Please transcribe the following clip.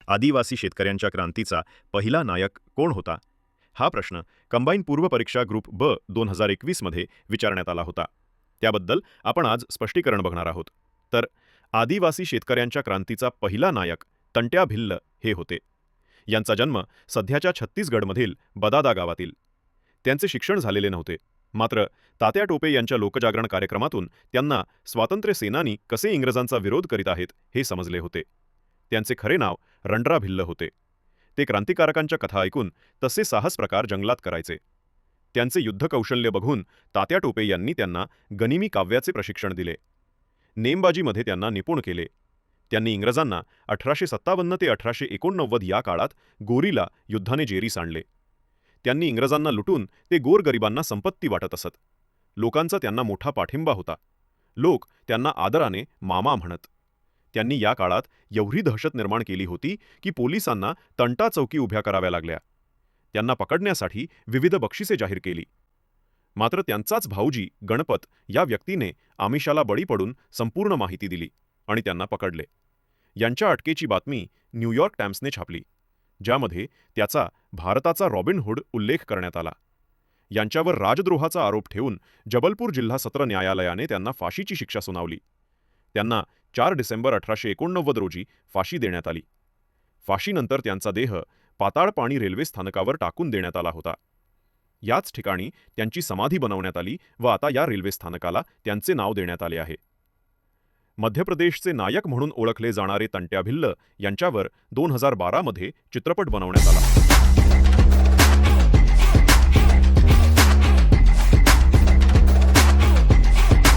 आदिवासी शेतकऱ्यांच्या क्रांतीचा पहिला नायक कोण होता? हा प्रश्न कंबाईन पूर्व परीक्षा ग्रुप ब 2021 मध्ये विचारण्यात आला होता. त्याबद्दल आपण आज स्पष्टीकरण बघणार आहोत. तर आदिवासी शेतकऱ्यांच्या क्रांतीचा पहिला नायक तंट्या भिल्ल हे होते. यांचा जन्म सध्याच्या छत्तीसगडमधील बदादा गावातील. त्यांचे शिक्षण झालेले नव्हते. मात्र तात्या टोपे यांच्या लोकजागरण कार्यक्रमातून त्यांना स्वातंत्र्य सेनानी कसे इंग्रजांचा विरोध करीत आहेत हे समजले होते. त्यांचे खरे नाव रणरा भिल्ल होते. ते क्रांतिकारकांच्या कथा ऐकून तसे साहस प्रकार जंगलात करायचे. त्यांचे युद्धकौशल्य बघून तात्या टोपे यांनी त्यांना गनिमी काव्याचे प्रशिक्षण दिले. नेमबाजीमध्ये त्यांना निपुण केले. त्यांनी इंग्रजांना 1857 ते 1889 या काळात गोरीला युद्धाने जेरीस आणले. त्यांनी इंग्रजांना लुटून ते गोरगरिबांना संपत्ती वाटत असत. लोकांचा त्यांना मोठा पाठिंबा होता. लोक त्यांना आदराने मामा म्हणत. त्यांनी या काळात एवढी दहशत निर्माण केली होती की पोलिसांना तंटा चौकी उभ्या कराव्या लागल्या. त्यांना पकडण्यासाठी विविध बक्षिसे जाहीर केली. मात्र त्यांचाच भाऊजी गणपत या व्यक्तीने आमिषाला बळी पडून संपूर्ण माहिती दिली आणि त्यांना पकडले. यांच्या अटकेची बातमी न्यूयॉर्क टाइम्सने छापली, ज्यामध्ये त्याचा भारताचा रॉबिनहुड उल्लेख करण्यात आला. यांच्यावर राजद्रोहाचा आरोप ठेवून जबलपूर जिल्हा सत्र न्यायालयाने त्यांना फाशीची शिक्षा सुनावली. त्यांना 4 डिसेंबर 1889 रोजी फाशी देण्यात आली. फाशीनंतर त्यांचा देह पाताळपाणी रेल्वे स्थानकावर टाकून देण्यात आला होता. याच ठिकाणी त्यांची समाधी बनवण्यात आली व आता या रेल्वे स्थानकाला त्यांचे नाव देण्यात आले आहे. मध्य प्रदेशचे नायक म्हणून ओळखले जाणारे तंट्या भिल्ल यांच्यावर 2012 मध्ये चित्रपट बनवण्यात आला.